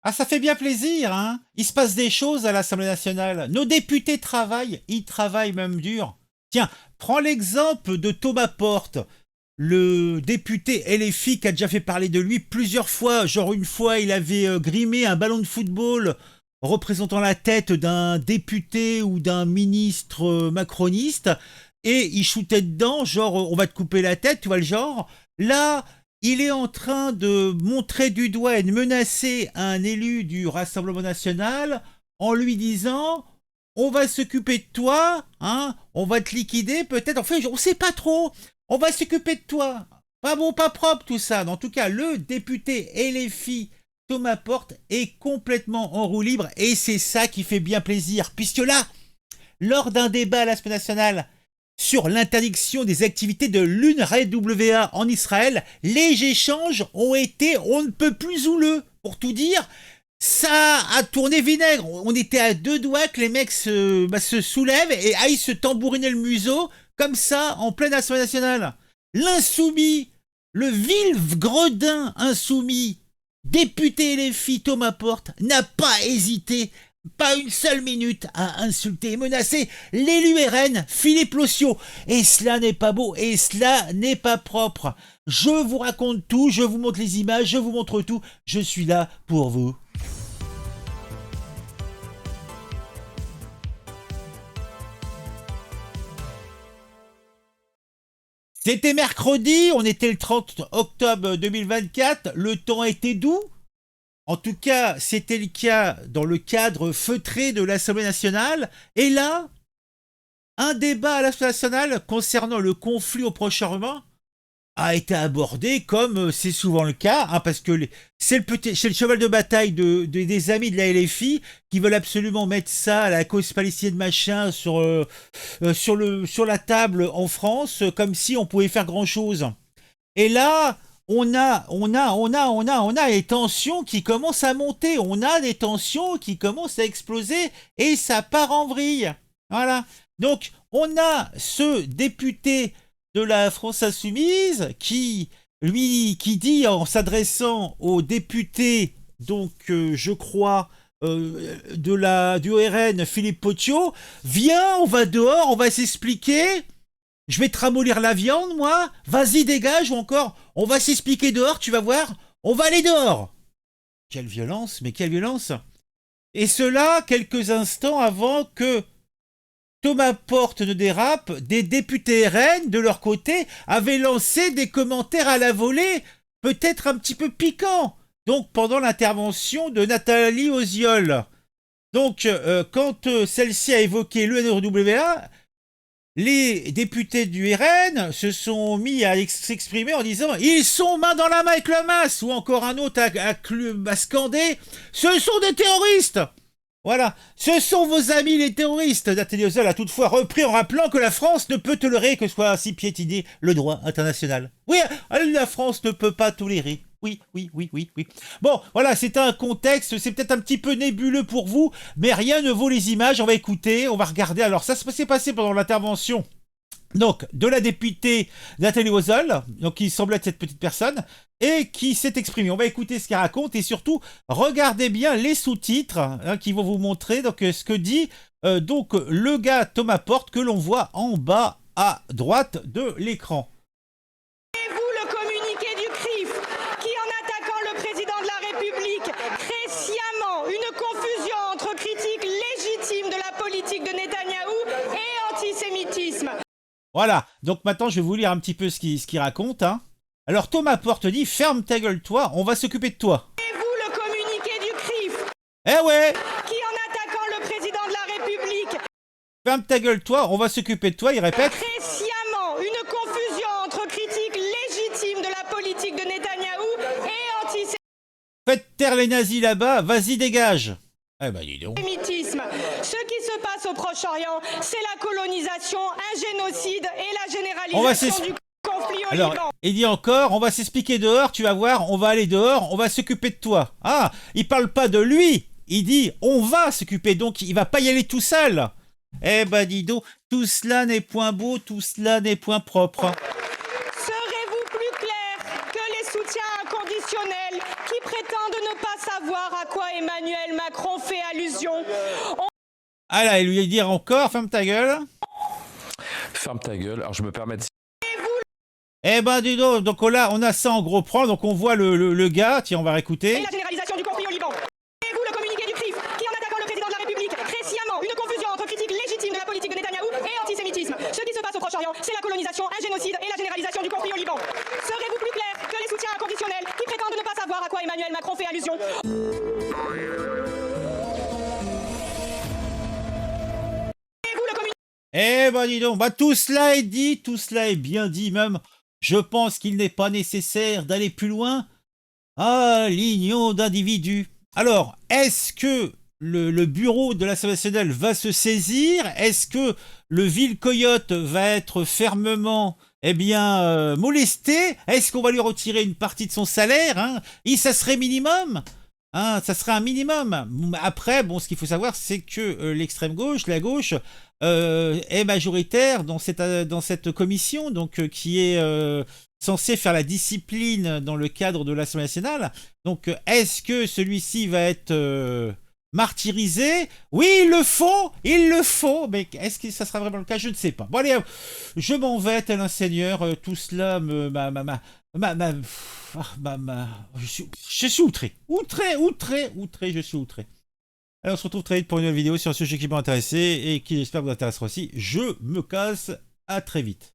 Ah, ça fait bien plaisir, hein. Il se passe des choses à l'Assemblée nationale. Nos députés travaillent, ils travaillent même dur. Tiens, prends l'exemple de Thomas Porte, le député LFI qui a déjà fait parler de lui plusieurs fois. Genre une fois, il avait grimé un ballon de football représentant la tête d'un député ou d'un ministre macroniste et il shootait dedans, genre on va te couper la tête, tu vois le genre. Là, il est en train de montrer du doigt et de menacer un élu du Rassemblement national en lui disant on va s'occuper de toi, hein, on va te liquider peut-être, enfin on sait pas trop, on va s'occuper de toi. Pas bon, pas propre tout ça. En tout cas, le député LFI Thomas Porte est complètement en roue libre et c'est ça qui fait bien plaisir. Puisque là, lors d'un débat à l'Assemblée nationale sur l'interdiction des activités de l'UNRWA en Israël, les échanges ont été on ne peut plus houleux. Pour tout dire, ça a tourné vinaigre. On était à deux doigts que les mecs se soulèvent et aillent se tambouriner le museau comme ça en pleine Assemblée nationale. L'insoumis, le vil gredin insoumis, député LFI Thomas Porte, n'a pas hésité pas une seule minute à insulter et menacer l'élu RN Philippe Lossiot. Et cela n'est pas beau, et cela n'est pas propre. Je vous raconte tout, je vous montre les images, je vous montre tout. Je suis là pour vous. C'était mercredi, on était le 30 octobre 2024, le temps était doux. En tout cas, c'était le cas dans le cadre feutré de l'Assemblée nationale. Et là, un débat à l'Assemblée nationale concernant le conflit au Proche-Orient a été abordé comme c'est souvent le cas, hein, parce que c'est le cheval de bataille des amis de la LFI qui veulent absolument mettre ça, la cause palestinienne machin, sur la table en France, comme si on pouvait faire grand-chose. Et là, on a des tensions qui commencent à monter, on a des tensions qui commencent à exploser et ça part en vrille. Voilà. Donc, on a ce député de la France insoumise qui dit en s'adressant aux députés, donc je crois du RN Philippe Potiot, viens, on va dehors, on va s'expliquer. Je vais te ramollir la viande, moi. Vas-y, dégage, ou encore, on va s'expliquer dehors, tu vas voir. On va aller dehors. Quelle violence, mais quelle violence. Et cela quelques instants avant que Thomas Porte ne dérape, des députés RN, de leur côté, avaient lancé des commentaires à la volée, peut-être un petit peu piquants. Donc, pendant l'intervention de Nathalie Oziol. Donc, quand celle-ci a évoqué l'UNRWA, les députés du RN se sont mis à s'exprimer en disant ils sont main dans la main avec le Hamas, ou encore un autre à scander ce sont des terroristes. Voilà, ce sont vos amis les terroristes. Nathalie Oziol a toutefois repris en rappelant que la France ne peut tolérer que soit ainsi piétiné le droit international. Oui, la France ne peut pas tolérer. Oui, oui, oui, oui, oui. Bon, voilà, c'est un contexte, c'est peut-être un petit peu nébuleux pour vous, mais rien ne vaut les images. On va écouter, on va regarder. Alors, ça s'est passé pendant l'intervention donc de la députée Nathalie Oziol, donc qui semble être cette petite personne, et qui s'est exprimée. On va écouter ce qu'elle raconte et surtout regardez bien les sous-titres hein, qui vont vous montrer donc ce que dit donc le gars Thomas Porte que l'on voit en bas à droite de l'écran. Et vous, le communiqué du CRIF, qui en attaquant le président de la République crée sciemment une confusion entre critique légitime de la politique de Netanyahou et antisémitisme. Voilà, donc maintenant je vais vous lire un petit peu ce qu'il raconte. Hein. Alors Thomas Porte dit ferme ta gueule toi, on va s'occuper de toi. Et vous, le communiqué du CRIF, Eh ouais, qui en attaquant le président de la République ferme ta gueule toi, on va s'occuper de toi, il répète. crée sciemment une confusion entre critique légitime de la politique de Netanyahou et antisémitisme. Faites taire les nazis là-bas, vas-y dégage. Eh ben dis donc. Ce qui se passe au Proche-Orient, c'est la colonisation, un génocide et la On va généralisation du conflit au Alors, Liban. il dit encore, on va s'expliquer dehors, tu vas voir, on va aller dehors, on va s'occuper de toi. Ah, il parle pas de lui, il dit on va s'occuper, donc il va pas y aller tout seul. Eh ben dis donc, tout cela n'est point beau, tout cela n'est point propre. Serez-vous plus clair que les soutiens inconditionnels qui prétendent ne pas savoir à quoi Emmanuel Macron fait allusion. Ah là, il lui dire encore, ferme ta gueule. Ferme ta gueule. Alors je me permets de... Eh ben, dis donc là, on a ça en gros plan, donc on voit le gars, tiens, on va réécouter. Et la généralisation du conflit au Liban. Et vous, le communiqué du CRIF, qui en attaquant le président de la République, crée sciemment une confusion entre critique légitime de la politique de Netanyahou et antisémitisme. Ce qui se passe au Proche-Orient, c'est la colonisation, un génocide et la généralisation du conflit au Liban. Serez-vous plus clair que les soutiens inconditionnels qui prétendent ne pas savoir à quoi Emmanuel Macron fait allusion? Eh ben dis donc, bah tout cela est dit, tout cela est bien dit même. Je pense qu'il n'est pas nécessaire d'aller plus loin. Ah, l'union d'individus. Alors, est-ce que le bureau de l'Assemblée nationale va se saisir? Est-ce que le vil coyote va être fermement, molesté? Est-ce qu'on va lui retirer une partie de son salaire, hein? Et ça serait minimum. Hein, ça serait un minimum. Après, bon, ce qu'il faut savoir, c'est que l'extrême gauche, la gauche, est majoritaire dans cette commission, donc qui est censée faire la discipline dans le cadre de l'Assemblée nationale. Donc, est-ce que celui-ci va être martyrisé? Oui, il le faut, mais est-ce que ça sera vraiment le cas? Je ne sais pas. Bon, allez, je m'en vais, tel un seigneur, tout cela je suis outré, je suis outré. Alors on se retrouve très vite pour une nouvelle vidéo sur un sujet qui m'a intéressé et qui j'espère vous intéressera aussi. Je me casse, à très vite.